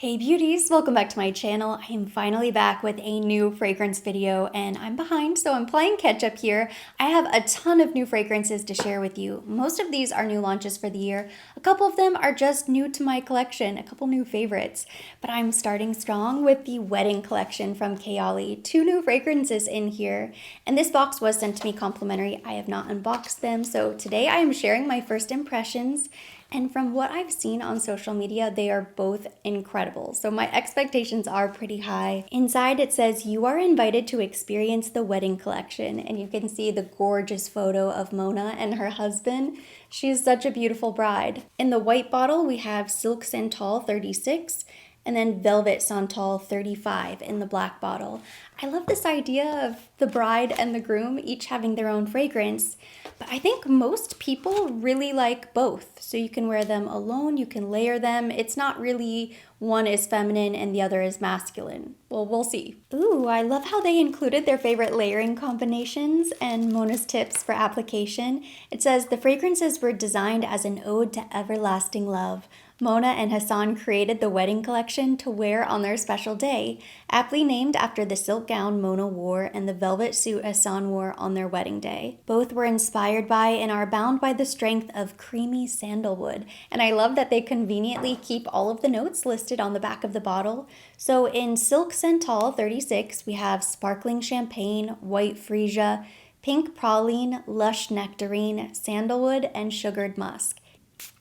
Hey beauties, welcome back to my channel. I am finally back with a new fragrance video and I'm behind, so I'm playing catch up here. I have a ton of new fragrances to share with you. Most of these are new launches for the year. A couple of them are just new to my collection, a couple new favorites. But I'm starting strong with the Wedding collection from Kayali. Two new fragrances in here. And this box was sent to me complimentary. I have not unboxed them, so today I am sharing my first impressions. And from what I've seen on social media, they are both incredible. So my expectations are pretty high. Inside it says, "You are invited to experience the Wedding collection." And you can see the gorgeous photo of Mona and her husband. She is such a beautiful bride. In the white bottle, we have Silk Santal 36 and then Velvet Santal 35 in the black bottle. I love this idea of the bride and the groom each having their own fragrance, but I think most people really like both. So you can wear them alone, you can layer them. It's not really one is feminine and the other is masculine. Well, we'll see. Ooh, I love how they included their favorite layering combinations and Mona's tips for application. It says, "The fragrances were designed as an ode to everlasting love. Mona and Hassan created the Wedding collection to wear on their special day, aptly named after the silk gown Mona wore and the velvet suit Hassan wore on their wedding day. Both were inspired by and are bound by the strength of creamy sandalwood." And I love that they conveniently keep all of the notes listed on the back of the bottle. So in Silk Santal 36, we have sparkling champagne, white freesia, pink praline, lush nectarine, sandalwood, and sugared musk.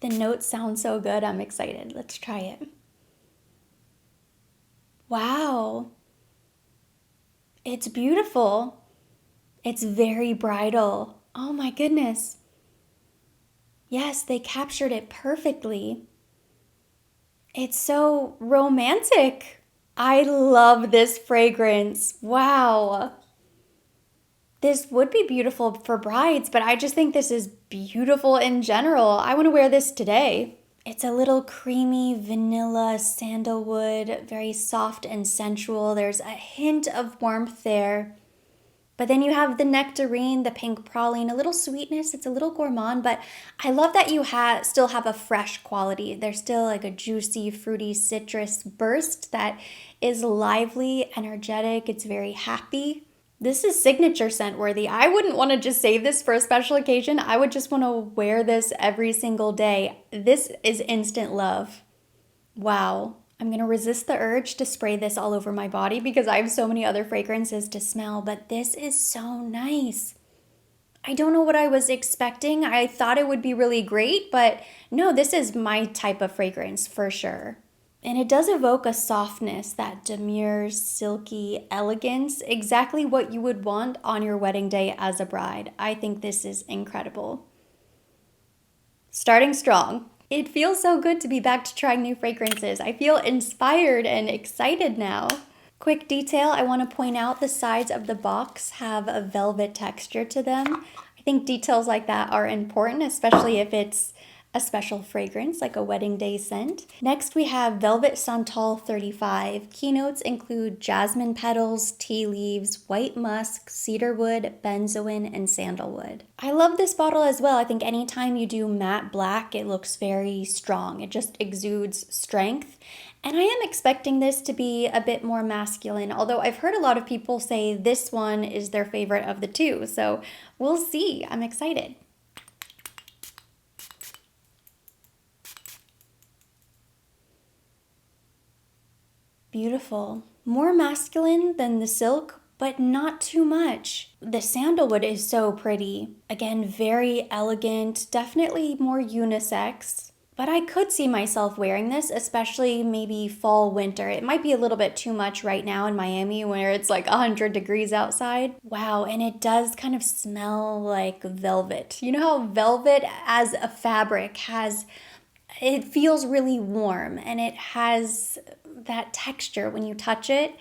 The notes sound so good, I'm excited. Let's try it. Wow. It's beautiful. It's very bridal. Oh my goodness. Yes, they captured it perfectly. It's so romantic. I love this fragrance. Wow. This would be beautiful for brides, but I just think this is beautiful in general. I want to wear this today. It's a little creamy vanilla sandalwood, very soft and sensual. There's a hint of warmth there. But then you have the nectarine, the pink praline, a little sweetness. It's a little gourmand, but I love that you still have a fresh quality. There's still like a juicy, fruity citrus burst that is lively, energetic. It's very happy. This is signature scent worthy. I wouldn't want to just save this for a special occasion. I would just want to wear this every single day. This is instant love. Wow. I'm going to resist the urge to spray this all over my body because I have so many other fragrances to smell, but this is so nice. I don't know what I was expecting. I thought it would be really great, but no, this is my type of fragrance for sure. And it does evoke a softness, that demure, silky elegance, exactly what you would want on your wedding day as a bride. I think this is incredible. Starting strong. It feels so good to be back to trying new fragrances. I feel inspired and excited now. Quick detail, I want to point out the sides of the box have a velvet texture to them. I think details like that are important, especially if it's a special fragrance like a wedding day scent. Next we have Velvet Santal 35. Keynotes include jasmine petals, tea leaves, white musk, cedarwood, benzoin, and sandalwood. I love this bottle as well. I think anytime you do matte black, it looks very strong. It just exudes strength. And I am expecting this to be a bit more masculine, although I've heard a lot of people say this one is their favorite of the two. So we'll see. I'm excited. Beautiful. More masculine than the silk, but not too much. The sandalwood is so pretty. Again, very elegant, definitely more unisex. But I could see myself wearing this, especially maybe fall, winter. It might be a little bit too much right now in Miami where it's like 100 degrees outside. Wow, and it does kind of smell like velvet. You know how velvet as a fabric it feels really warm and it has that texture when you touch it.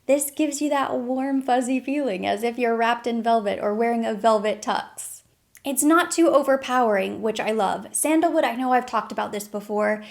This gives you that warm, fuzzy feeling as if you're wrapped in velvet or wearing a velvet tux. It's not too overpowering, which I love. Sandalwood, I know I've talked about this before.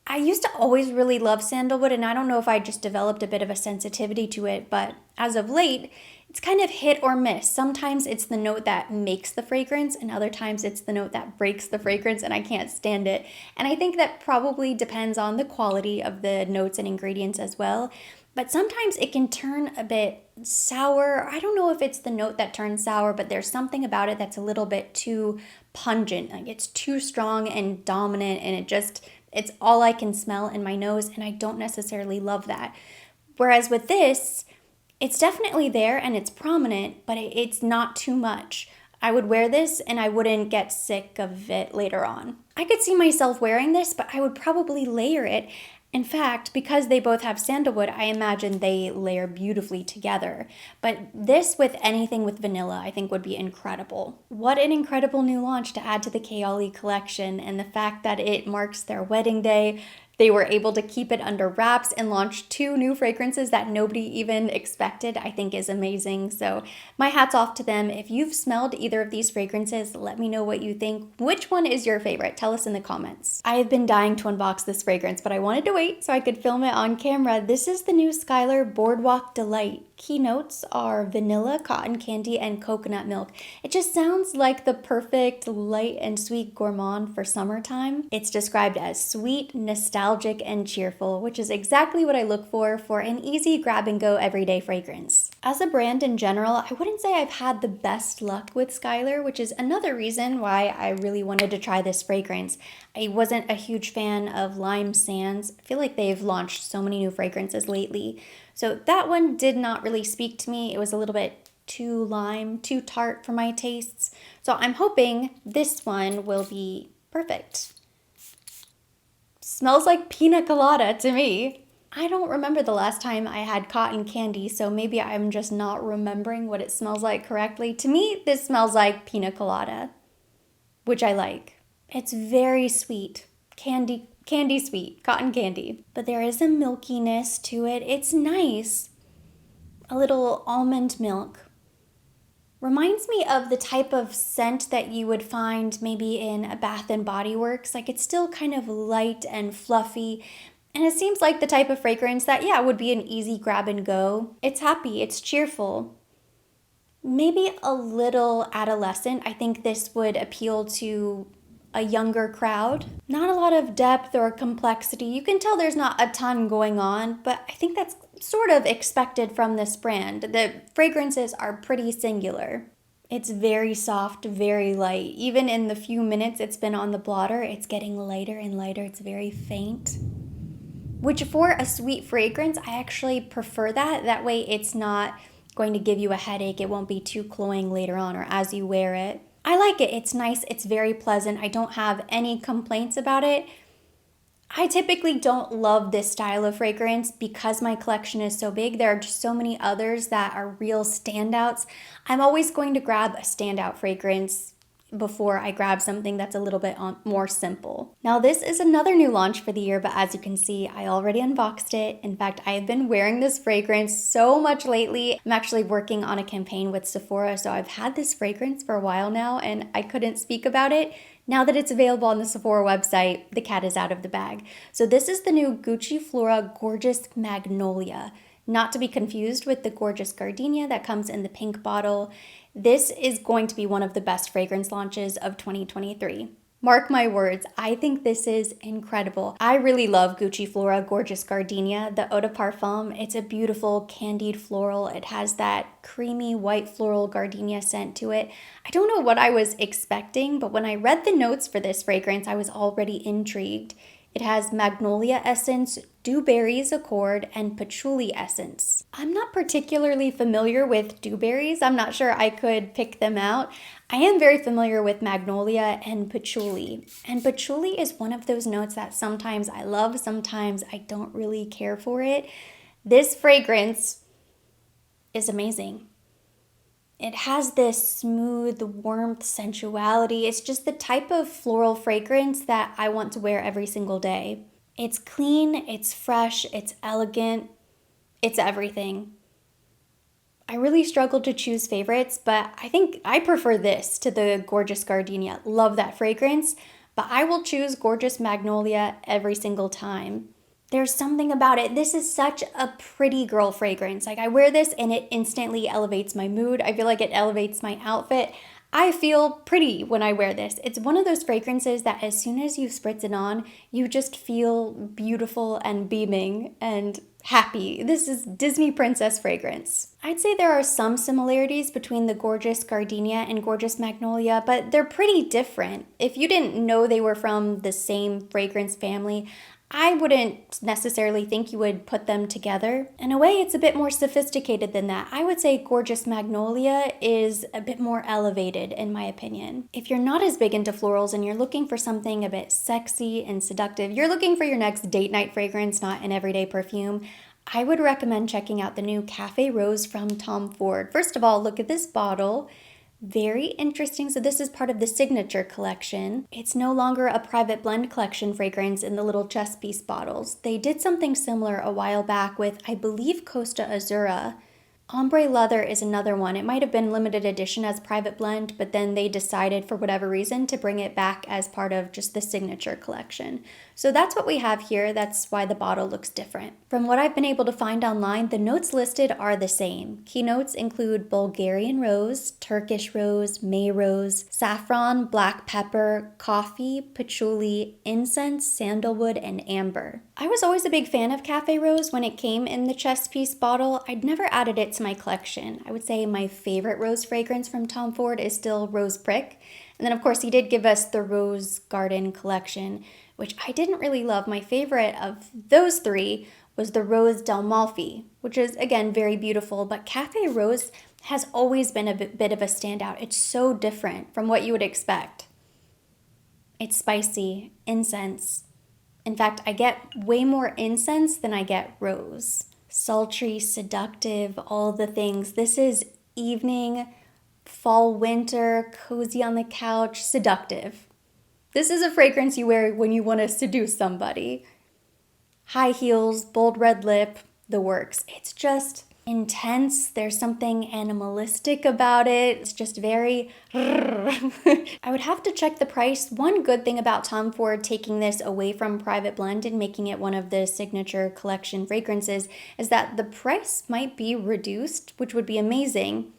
I used to always really love sandalwood, and I don't know if I just developed a bit of a sensitivity to it, but as of late, it's kind of hit or miss. Sometimes it's the note that makes the fragrance, and other times it's the note that breaks the fragrance, and I can't stand it. And I think that probably depends on the quality of the notes and ingredients as well. But sometimes it can turn a bit sour. I don't know if it's the note that turns sour, but there's something about it that's a little bit too pungent. Like it's too strong and dominant, and it's all I can smell in my nose, and I don't necessarily love that. Whereas with this, it's definitely there and it's prominent, but it's not too much. I would wear this and I wouldn't get sick of it later on. I could see myself wearing this, but I would probably layer it. In fact, because they both have sandalwood, I imagine they layer beautifully together. But this with anything with vanilla, I think would be incredible. What an incredible new launch to add to the Kayali collection, and the fact that it marks their wedding day. They were able to keep it under wraps and launch 2 new fragrances that nobody even expected, I think is amazing. So my hat's off to them. If you've smelled either of these fragrances, let me know what you think. Which one is your favorite? Tell us in the comments. I have been dying to unbox this fragrance, but I wanted to wait so I could film it on camera. This is the new Skylar Boardwalk Delight. Key notes are vanilla, cotton candy, and coconut milk. It just sounds like the perfect light and sweet gourmand for summertime. It's described as sweet, nostalgic, and cheerful, which is exactly what I look for an easy grab-and-go everyday fragrance. As a brand in general, I wouldn't say I've had the best luck with Skylar, which is another reason why I really wanted to try this fragrance. I wasn't a huge fan of Lime Sands. I feel like they've launched so many new fragrances lately. So that one did not really speak to me. It was a little bit too lime, too tart for my tastes. So I'm hoping this one will be perfect. Smells like pina colada to me. I don't remember the last time I had cotton candy, so maybe I'm just not remembering what it smells like correctly. To me, this smells like pina colada, which I like. It's very sweet. Candy sweet, cotton candy. But there is a milkiness to it. It's nice. A little almond milk. Reminds me of the type of scent that you would find maybe in a Bath and Body Works. Like it's still kind of light and fluffy. And it seems like the type of fragrance that, yeah, would be an easy grab and go. It's happy, it's cheerful. Maybe a little adolescent. I think this would appeal to a younger crowd. Not a lot of depth or complexity. You can tell there's not a ton going on, but I think that's sort of expected from this brand. The fragrances are pretty singular. It's very soft, very light. Even in the few minutes it's been on the blotter, it's getting lighter and lighter. It's very faint. Which for a sweet fragrance, I actually prefer that. That way it's not going to give you a headache. It won't be too cloying later on or as you wear it. I like it. It's nice. It's very pleasant. I don't have any complaints about it. I typically don't love this style of fragrance because my collection is so big. There are just so many others that are real standouts. I'm always going to grab a standout fragrance before I grab something that's a little bit more simple. Now this is another new launch for the year, but as you can see, I already unboxed it. In fact, I have been wearing this fragrance so much lately. I'm actually working on a campaign with Sephora, so I've had this fragrance for a while now and I couldn't speak about it. Now that it's available on the Sephora website, the cat is out of the bag. So this is the new Gucci Flora Gorgeous Magnolia. Not to be confused with the Gorgeous Gardenia that comes in the pink bottle. This is going to be one of the best fragrance launches of 2023. Mark my words, I think this is incredible. I really love Gucci Flora Gorgeous Gardenia, the eau de parfum. It's a beautiful candied floral. It has that creamy white floral gardenia scent to it. I don't know what I was expecting, but when I read the notes for this fragrance, I was already intrigued. It has magnolia essence, dewberries accord, and patchouli essence. I'm not particularly familiar with dewberries. I'm not sure I could pick them out. I am very familiar with magnolia and patchouli. And patchouli is one of those notes that sometimes I love, sometimes I don't really care for it. This fragrance is amazing. It has this smooth warmth, sensuality. It's just the type of floral fragrance that I want to wear every single day. It's clean, it's fresh, it's elegant, it's everything. I really struggled to choose favorites, but I think I prefer this to the Gorgeous Gardenia. Love that fragrance. but I will choose Gorgeous Magnolia every single time. There's something about it. This is such a pretty girl fragrance. Like, I wear this and it instantly elevates my mood. I feel like it elevates my outfit. I feel pretty when I wear this. It's one of those fragrances that as soon as you spritz it on, you just feel beautiful and beaming and happy. This is Disney princess fragrance. I'd say there are some similarities between the Gorgeous Gardenia and Gorgeous Magnolia, but they're pretty different. If you didn't know they were from the same fragrance family, I wouldn't necessarily think you would put them together. In a way, it's a bit more sophisticated than that. I would say Gorgeous Magnolia is a bit more elevated, in my opinion. If you're not as big into florals and you're looking for something a bit sexy and seductive, you're looking for your next date night fragrance, not an everyday perfume, I would recommend checking out the new Cafe Rose from Tom Ford. First of all, look at this bottle. Very interesting. So this is part of the Signature collection. It's no longer a private blend collection fragrance in the little chest piece bottles. They did something similar a while back with, I believe, Costa Azura. Ombre Leather is another one. It might have been limited edition as private blend, but then they decided for whatever reason to bring it back as part of just the Signature collection. So that's what we have here. That's why the bottle looks different. From what I've been able to find online, the notes listed are the same. Key notes include Bulgarian rose, Turkish rose, May rose, saffron, black pepper, coffee, patchouli, incense, sandalwood, and amber. I was always a big fan of Cafe Rose when it came in the chest piece bottle. I'd never added it to my collection. I would say my favorite rose fragrance from Tom Ford is still Rose Prick. And then of course he did give us the Rose Garden collection, which I didn't really love. My favorite of those three was the Rose d'Amalfi, which is again very beautiful, but Cafe Rose has always been a bit of a standout. It's so different from what you would expect. It's spicy, incense. In fact, I get way more incense than I get rose. Sultry, seductive, all the things. This is evening, fall, winter, cozy on the couch, seductive. This is a fragrance you wear when you want to seduce somebody. High heels, bold red lip, the works. It's just intense. There's something animalistic about it. It's just very I would have to check the price. One good thing about Tom Ford taking this away from private blend and making it one of the Signature collection fragrances is that the price might be reduced, which would be amazing,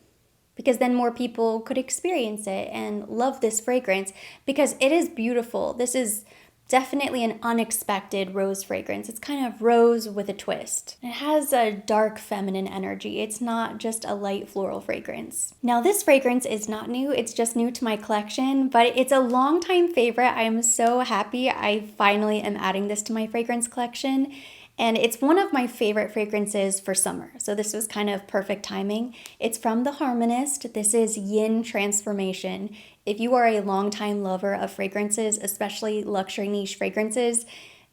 because then more people could experience it and love this fragrance because it is beautiful. This is definitely an unexpected rose fragrance. It's kind of rose with a twist. It has a dark feminine energy. It's not just a light floral fragrance. Now this fragrance is not new, it's just new to my collection, but it's a longtime favorite. I am so happy I finally am adding this to my fragrance collection. And it's one of my favorite fragrances for summer. So this was kind of perfect timing. It's from the Harmonist. This is Yin Transformation. If you are a longtime lover of fragrances, especially luxury niche fragrances,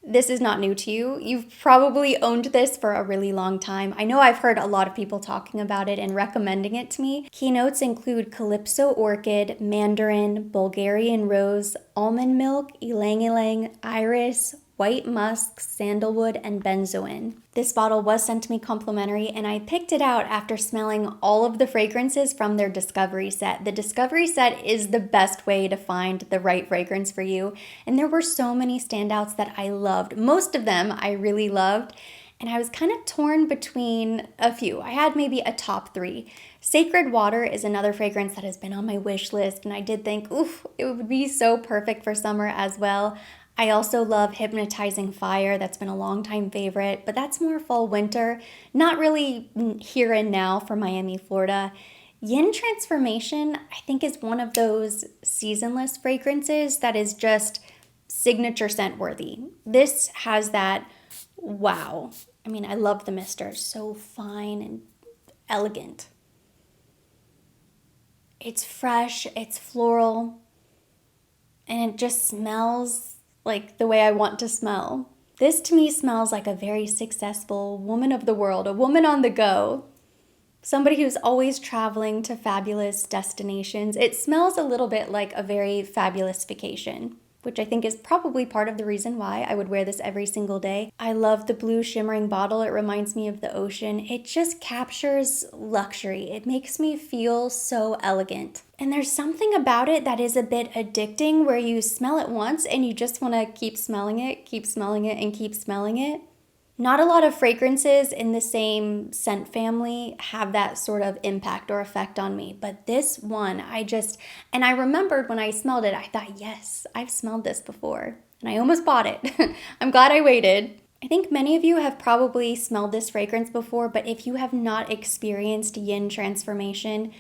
this is not new to you. You've probably owned this for a really long time. I know I've heard a lot of people talking about it and recommending it to me. Keynotes include Calypso Orchid, Mandarin, Bulgarian Rose, Almond Milk, Ylang Ylang, Iris, White Musk, Sandalwood, and Benzoin. This bottle was sent to me complimentary, and I picked it out after smelling all of the fragrances from their Discovery set. The Discovery set is the best way to find the right fragrance for you, and there were so many standouts that I loved. Most of them I really loved, and I was kind of torn between a few. I had maybe a top three. Sacred Water is another fragrance that has been on my wish list, and I did think, oof, it would be so perfect for summer as well. I also love Hypnotizing Fire. That's been a long time favorite, but that's more fall winter, not really here and now for Miami, Florida. Yin Transformation, I think, is one of those seasonless fragrances that is just signature scent worthy. This has that wow. I mean, I love the mister. So fine and elegant. It's fresh, it's floral, and it just smells like the way I want to smell. This to me smells like a very successful woman of the world, a woman on the go, somebody who's always traveling to fabulous destinations. It smells a little bit like a very fabulous vacation. which I think is probably part of the reason why I would wear this every single day. I love the blue shimmering bottle. It reminds me of the ocean. It just captures luxury. It makes me feel so elegant. And there's something about it that is a bit addicting where you smell it once and you just want to keep smelling it, and keep smelling it. Not a lot of fragrances in the same scent family have that sort of impact or effect on me, but this one, and I remembered when I smelled it, I thought, yes, I've smelled this before, and I almost bought it. I'm glad I waited. I think many of you have probably smelled this fragrance before, but if you have not experienced yin transformation,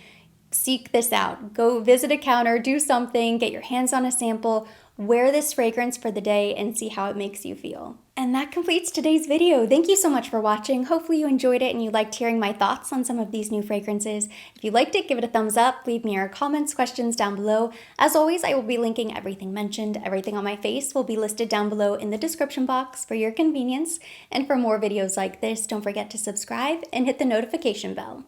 seek this out. Go visit a counter, do something, get your hands on a sample, wear this fragrance for the day and see how it makes you feel. And that completes today's video. Thank you so much for watching. Hopefully you enjoyed it and you liked hearing my thoughts on some of these new fragrances. If you liked it, give it a thumbs up, leave me your comments, questions down below. As always, I will be linking everything mentioned. Everything on my face will be listed down below in the description box for your convenience. And for more videos like this, don't forget to subscribe and hit the notification bell.